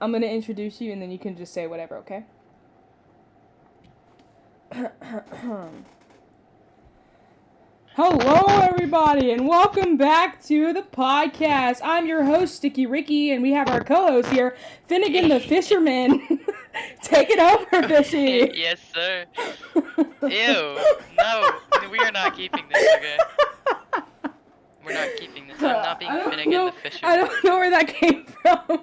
I'm gonna introduce you, and then you can just say whatever, okay? Hello, everybody, and welcome back to the podcast. I'm your host, Sticky Ricky, and we have our co-host here, Finnegan the Fisherman. Take it over, Fishy. Yes, sir. Ew. No, we are not keeping this, okay? We're not keeping this. I'm not being Finnegan the I Fisherman. don't know where that came from.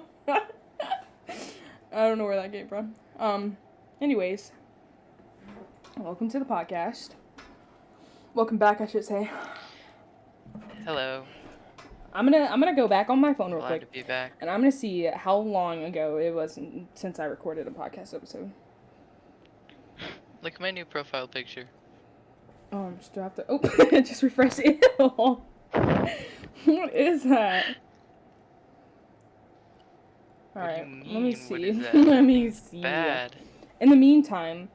I don't know where that came from. Anyways, welcome to the podcast. Welcome back, I should say. Hello. I'm gonna go back on my phone real Glad quick, to be back. and I'm gonna see how long ago it was since I recorded a podcast episode. Look at my new profile picture. Just have to. Oh, just refresh it. What is that? All What do right, you let me mean? see. What is that? Let me Nothing see. bad. In the meantime,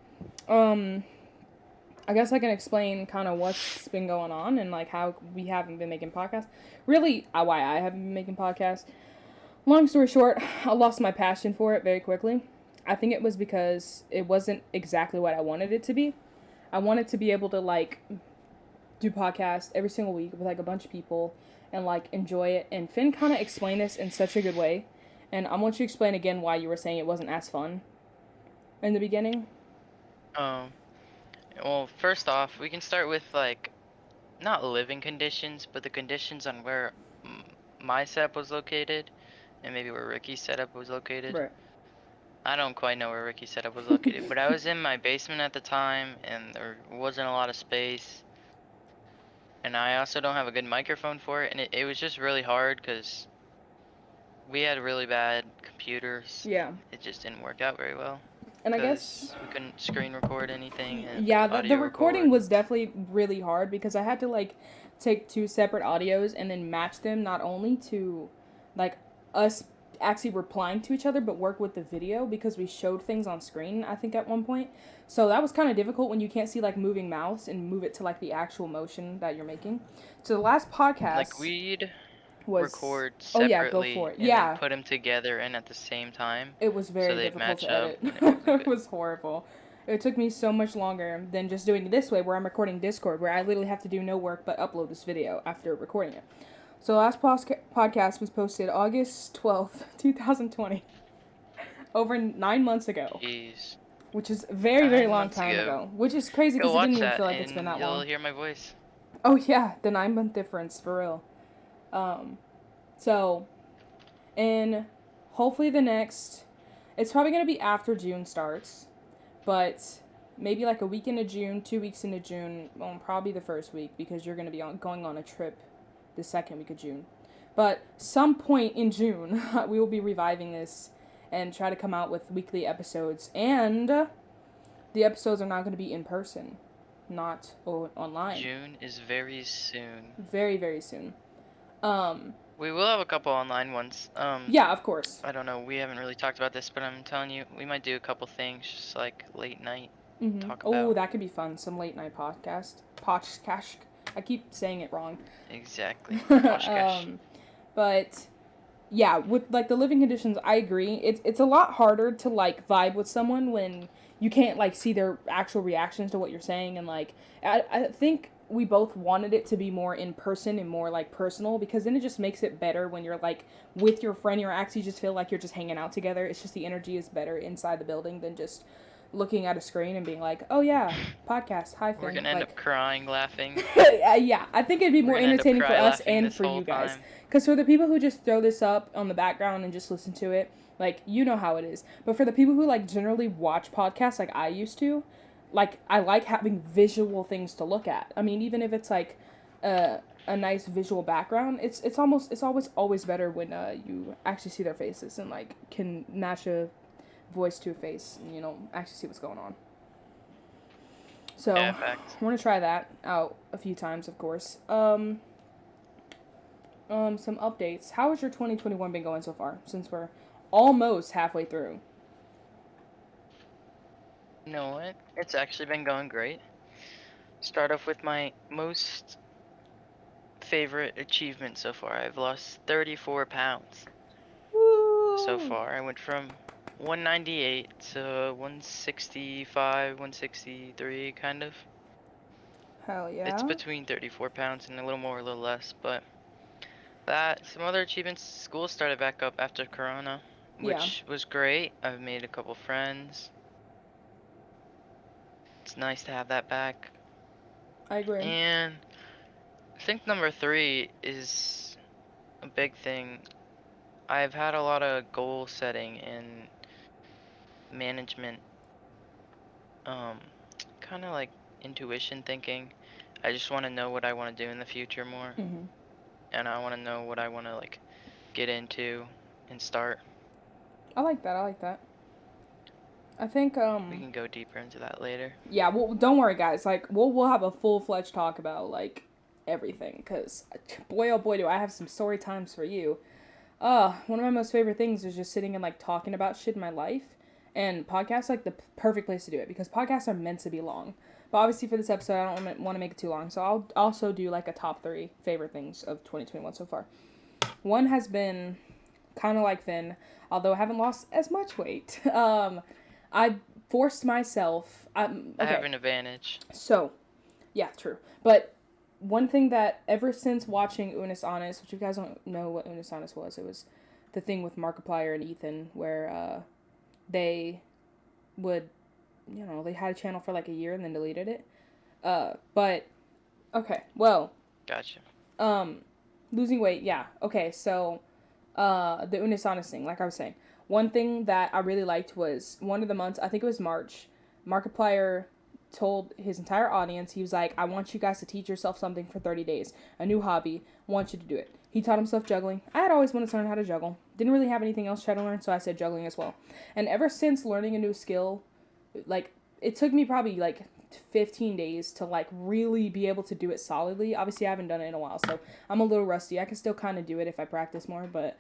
I guess I can explain kind of what's been going on and like how we haven't been making podcasts. Really, why I haven't been making podcasts. Long story short, I lost my passion for it very quickly. I think it was because it wasn't exactly what I wanted it to be. I wanted to be able to like do podcasts every single week with like a bunch of people and like enjoy it. And Finn kind of explained this in such a good way. And I want you to explain again why you were saying it wasn't as fun in the beginning. Well, first off, we can start with like not living conditions, but the conditions on where my setup was located, and maybe where Ricky's setup was located. Right. I don't quite know where Ricky's setup was located, but I was in my basement at the time, and there wasn't a lot of space. And I also don't have a good microphone for it, and it was just really hard because we had really bad computers. Yeah. It just didn't work out very well. And I Because guess we couldn't screen record anything and yeah, the audio recording record. was definitely really hard because I had to like take two separate audios and then match them not only to like us actually replying to each other but work with the video because we showed things on screen I think at one point. So that was kind of difficult when you can't see like moving mouse and move it to like the actual motion that you're making. So the last podcast Like we'd was record oh yeah, go for separately it. and then Yeah. put them together and at the same time. It was So very they'd difficult match to up edit. and it wasn't It good. was horrible. It took me so much longer than just doing it this way where I'm recording Discord where I literally have to do no work but upload this video after recording it. So the last podcast was posted August 12th, 2020. Over 9 months ago. Jeez. Which is a very, very 9 long months time ago. ago. Which is crazy Go because it watch didn't even that feel like it's been and that you'll long. hear my voice. Oh yeah, the 9-month difference, for real. So, in hopefully the next, it's probably going to be after June starts, but maybe like a week into June, 2 weeks into June, well, probably the first week because you're going to be going on a trip the second week of June. But some point in June, we will be reviving this and try to come out with weekly episodes. And the episodes are not going to be in person, not online. June is very soon. Very, very soon. We will have a couple online ones. Yeah, of course. I don't know, we haven't really talked about this, but I'm telling you, we might do a couple things just like late night talk Oh, about. that could be fun. Some late night podcast. Podcast. I keep saying it wrong. Exactly. Podcast. But yeah, with like the living conditions, I agree. It's a lot harder to like vibe with someone when you can't like see their actual reactions to what you're saying, and like I think we both wanted it to be more in person and more like personal because then it just makes it better when you're like with your friend. You're actually just feel like you're just hanging out together. It's just the energy is better inside the building than just looking at a screen and being like, oh yeah, podcast, hi Finn. We're gonna end up crying, laughing. Yeah, I think it'd be more We're gonna end up entertaining for cry us laughing and this for whole you guys. time. Because for the people who just throw this up on the background and just listen to it, like, you know how it is. But for the people who, like, generally watch podcasts like I used to, like, I like having visual things to look at. I mean, even if it's, like, a nice visual background, it's always better when you actually see their faces and, like, can match a voice to a face and, you know, actually see what's going on. So, Yeah, facts. I want to try that out a few times, of course. Some updates. How has your 2021 been going so far? Since we're almost halfway through. You know what? It's actually been going great. Start off with my most favorite achievement so far. I've lost 34 pounds. Woo! so Woo! far. I went from 198 to 165, 163, kind of. Hell It's yeah. between 34 pounds and a little more, a little less, but some other achievements. School started back up after Corona, Yeah, which was great. I've made a couple friends. It's nice to have that back. I agree. And I think number 3 is a big thing. I've had a lot of goal setting and management, um, kind of like intuition thinking. I just want to know what I want to do in the future more, Hmm. and I want to know what I want to like get into and start. I like that. I like that. I think We can go deeper into that later. yeah, well, don't worry, guys. Like, we'll have a full fledged talk about like everything, cause boy, oh boy, do I have some story times for you. One of my most favorite things is just sitting and like talking about shit in my life, and podcasts like the perfect place to do it because podcasts are meant to be long. But obviously for this episode, I don't want to make it too long, so I'll also do like a top 3 favorite things of 2021 so far. One has been kind of like Finn, although I haven't lost as much weight. I forced myself. I have Okay, an advantage. so yeah, true. But one thing that ever since watching Unis Honest, which you guys don't know what Unis Honest was, it was the thing with Markiplier and Ethan where they would, they had a channel for like a year and then deleted it. But okay, well, Gotcha. um, losing weight, yeah. Okay, so the Unis Honest thing, like I was saying, one thing that I really liked was one of the months, I think it was March, Markiplier told his entire audience, he was like, I want you guys to teach yourself something for 30 days, a new hobby, I want you to do it. He taught himself juggling. I had always wanted to learn how to juggle. Didn't really have anything else to try to learn, so I said juggling as well. And ever since learning a new skill, like, it took me probably like 15 days to like really be able to do it solidly. Obviously, I haven't done it in a while, so I'm a little rusty. I can still kind of do it if I practice more, but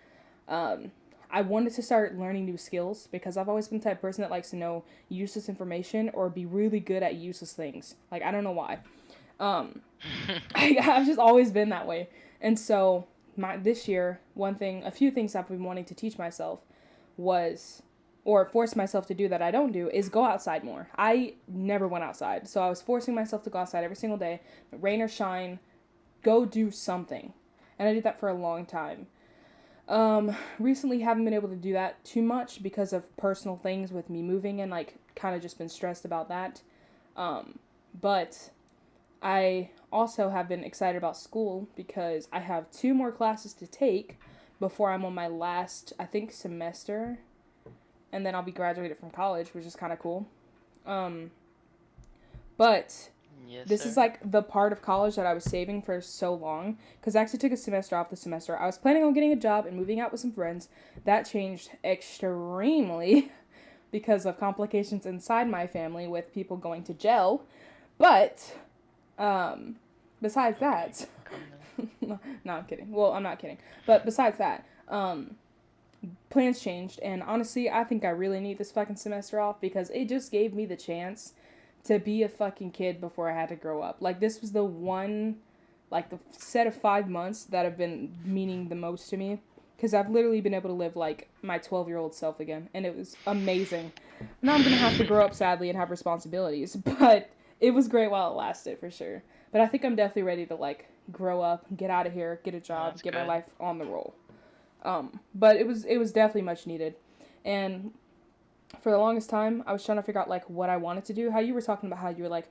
I wanted to start learning new skills because I've always been the type of person that likes to know useless information or be really good at useless things. Like, I don't know why. I've just always been that way. And so, this year, a few things I've been wanting to teach myself was, or force myself to do that I don't do, is go outside more. I never went outside. So I was forcing myself to go outside every single day, rain or shine, go do something. And I did that for a long time. Recently haven't been able to do that too much because of personal things with me moving and like kind of just been stressed about that. But I also have been excited about school because I have 2 more classes to take before I'm on my last, I think, semester, and then I'll be graduated from college, which is kind of cool. Um, but Yes, this sir. is like the part of college that I was saving for so long because I actually took a semester off this semester. I was planning on getting a job and moving out with some friends. That changed extremely because of complications inside my family with people going to jail. But besides Okay, that, calm down. no, I'm kidding. Well, I'm not kidding. But besides that, plans changed, and honestly, I think I really need this fucking semester off because it just gave me the chance to be a fucking kid before I had to grow up. Like, this was the one, like, the set of 5 months that have been meaning the most to me because I've literally been able to live, like, my 12-year-old self again, and it was amazing. Now I'm gonna have to grow up, sadly, and have responsibilities, but it was great while it lasted, for sure. But I think I'm definitely ready to, like, grow up, get out of here, get a Oh, job, that's get my good. life on the roll. But it was definitely much needed, and for the longest time I was trying to figure out like what I wanted to do. How you were talking about how you were like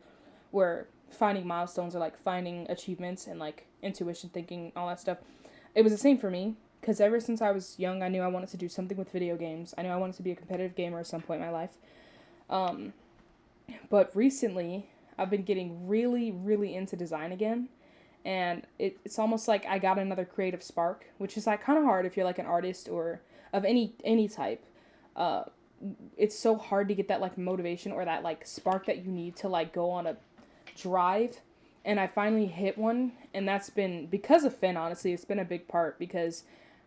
were finding milestones or like finding achievements and like intuition thinking all that stuff. It was the same for me because ever since I was young, I knew I wanted to do something with video games. I knew I wanted to be a competitive gamer at some point in my life. Um, but recently I've been getting really really into design again, and it's almost like I got another creative spark, which is like kind of hard if you're like an artist or of any type. Uh, it's so hard to get that like motivation or that like spark that you need to like go on a drive. And I finally hit one, and that's been because of Finn. Honestly, it's been a big part because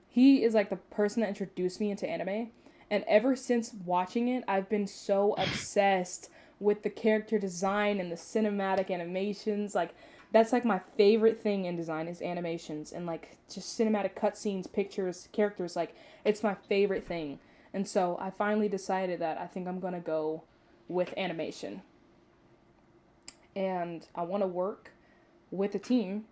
he is like the person that introduced me into anime, and ever since watching it, I've been so obsessed with the character design and the cinematic animations. Like, That's like my favorite thing in design is animations and like just cinematic cutscenes, pictures, characters. Like it's my favorite thing. And so I finally decided that I think I'm gonna go with animation. And I want to work with a team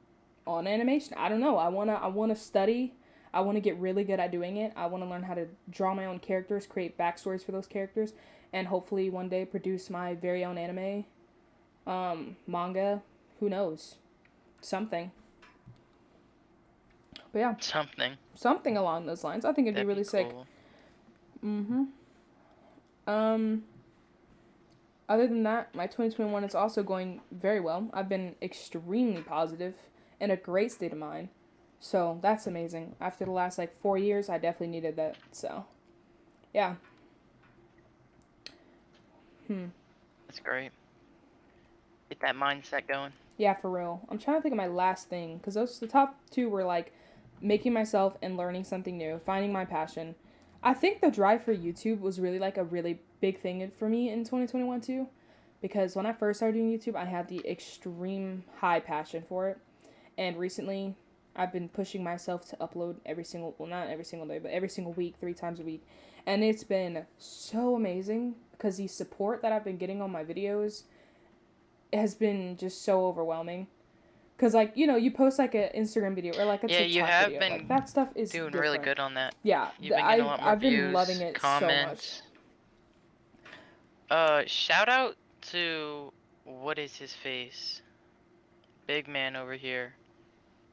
on animation. I don't know. I wanna study. I want to get really good at doing it. I want to learn how to draw my own characters, create backstories for those characters, and hopefully one day produce my very own anime, manga. Who knows? Something. But yeah, something along those lines. I think it'd be really sick. Cool. Other than that, my 2021 is also going very well. I've been extremely positive, in a great state of mind. So that's amazing. After the last like 4 years, I definitely needed that. So, yeah. That's great. Get that mindset going. Yeah, for real. I'm trying to think of my last thing, because the top two were like making myself and learning something new, finding my passion. I think the drive for YouTube was really like a really big thing for me in 2021 too, because when I first started doing YouTube, I had the extreme high passion for it, and recently I've been pushing myself to upload not every single day, but every single week, 3 times a week, and it's been so amazing because the support that I've been getting on my videos has been just so overwhelming. Cause like, you know, you post like an Instagram video or like a TikTok you have video, been like that stuff is doing different. really good on that. Yeah, You've been getting a lot more I've been views, loving it comments. so much. Shout out to what is his face? Big man over here,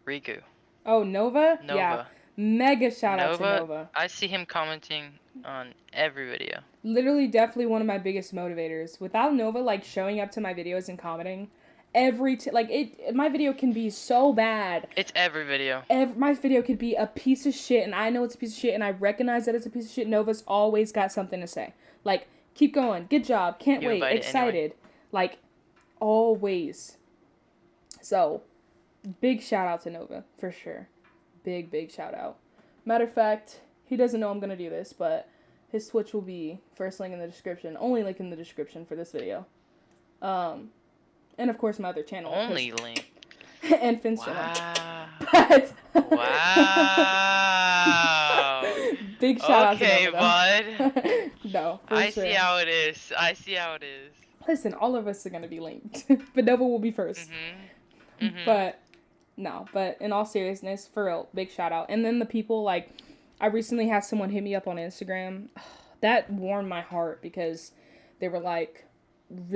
Riku. Oh, Nova? Nova. Yeah, mega shout out to Nova. I see him commenting on every video. Literally, definitely one of my biggest motivators. Without Nova like showing up to my videos and commenting, my video can be so bad. It's every video. My video could be a piece of shit, and I know it's a piece of shit, and I recognize that it's a piece of shit. Nova's always got something to say. Like, keep going, good job, can't wait, excited. Anyway. Like, always. So, big shout out to Nova, for sure. Big shout out. Matter of fact, he doesn't know I'm gonna do this, but his Twitch will be first link in the description. Only link in the description for this video. And of course my other channel. Only link. And Finn's channel. But wow. Big shout out to Okay, Nova, bud. No, I sure. see how it is. Listen, all of us are gonna be linked, but Nova will be first. But in all seriousness, for real, big shout out. And then the people, like, I recently had someone hit me up on Instagram. That warmed my heart because they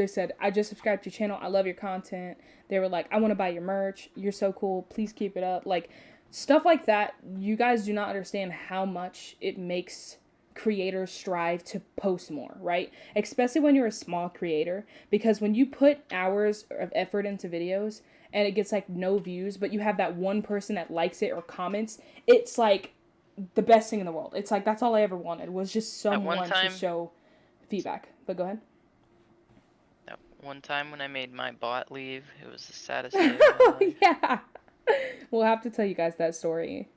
said, I just subscribed to your channel. I love your content. They were like, I want to buy your merch. You're so cool. Please keep it up. Like, stuff like that. You guys do not understand how much it makes creators strive to post more, right? Especially when you're a small creator. Because when you put hours of effort into videos and it gets like no views, but you have that one person that likes it or comments, it's like the best thing in the world. It's like, that's all I ever wanted, was just someone to show feedback. But go ahead. One time when I made my bot leave, it was the saddest day of my life. Yeah. We'll have to tell you guys that story.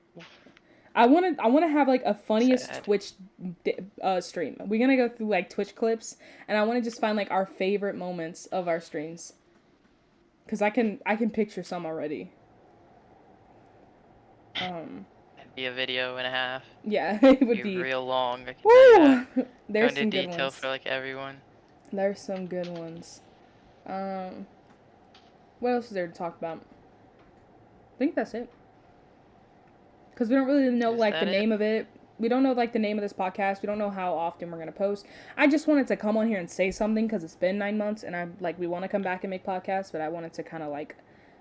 I want to have like a funniest Twitch stream. We're going to go through like Twitch clips, and I want to just find like our favorite moments of our streams. Cuz I can picture some already. It'd be a video and a half. Yeah, it would be real long. I can tell you that. There's some good detail ones. For like everyone. There's some good ones. What else is there to talk about? I think that's it. Because we don't really know like the name of it. We don't know like the name of this podcast. We don't know how often we're gonna post. I just wanted to come on here and say something because it's been 9 months, and I'm like, we want to come back and make podcasts, but I wanted to kind of like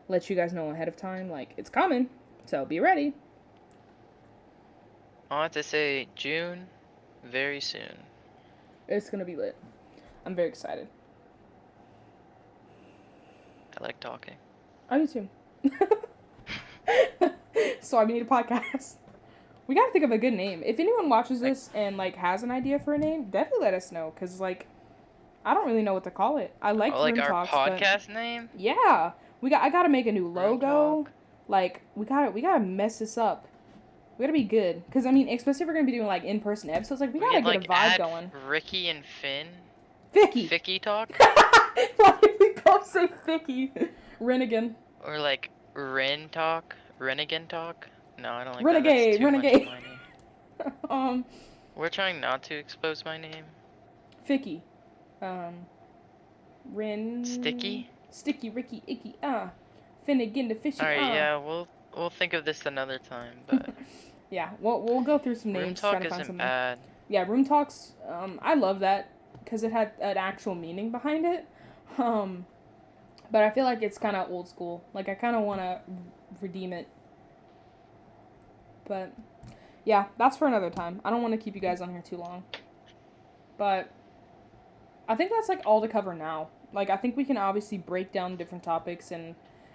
let you guys know ahead of time, like, it's coming, so be ready. I want to say June, very soon. It's gonna be lit. I'm very excited. I like talking. I do too. So I need a podcast. We gotta think of a good name. If anyone watches this and like has an idea for a name, definitely let us know. Cause like, I don't really know what to call it. I like like Room our Talks, podcast name. Yeah, I gotta make a new logo. Like we gotta mess this up. We gotta be good. Cause I mean, especially if we're gonna be doing like in-person episodes, like we gotta get a vibe going. Ricky and Finn. Vicky. Vicky talk. Why did we both say Vicky? Renegade. Or like Ren Talk, Renigan Talk. No, I don't like that. That's Renegade, too much of renegade. my name. um, We're trying not to expose my name. Ficky. Ren. Sticky. Sticky, Ricky, Icky. Finnegan the fishy. All right, yeah, we'll think of this another time. But Yeah, we'll go through some Room names, try Talk to find isn't something. bad. Yeah, room talks. I love that because it had an actual meaning behind it. But I feel like it's kind of old school. Like I kind of want to redeem it. But yeah, that's for another time. I don't want to keep you guys on here too long. But I think that's like all to cover now. Like I think we can obviously break down different topics and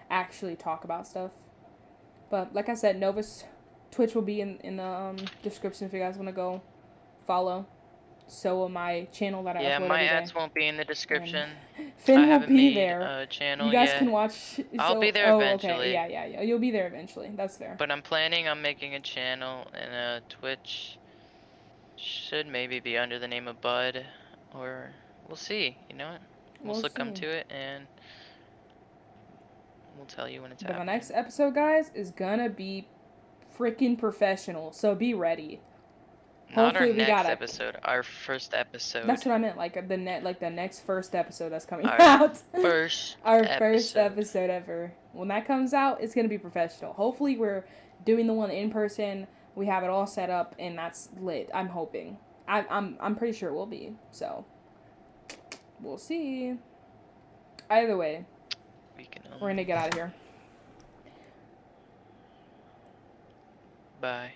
actually talk about stuff. But like I said, Novus Twitch will be in the description if you guys want to go follow. So will my channel that I Yeah, upload my every day. ads won't be in the And description. I Finn won't haven't be made there. a You channel guys can yet. watch. I'll So be there okay, eventually. yeah. You'll be there eventually. That's fair. But I'm planning on making a channel and a Twitch. Should maybe be under the name of Bud, or we'll see. You know what? We'll We'll succumb see. to it, and we'll tell you when it's But the happening. next episode, guys, is gonna be freaking professional. So be ready. Not our Hopefully we got next a. episode, our first That's episode. what I meant. Like the next first episode that's coming Our out. first Our first episode. episode ever. When that comes out, it's gonna be professional. Hopefully we're doing the one in person. We have it all set up, and that's lit. I'm hoping. I'm pretty sure it will be. So we'll see. Either way, We can we're gonna get out of here. Bye.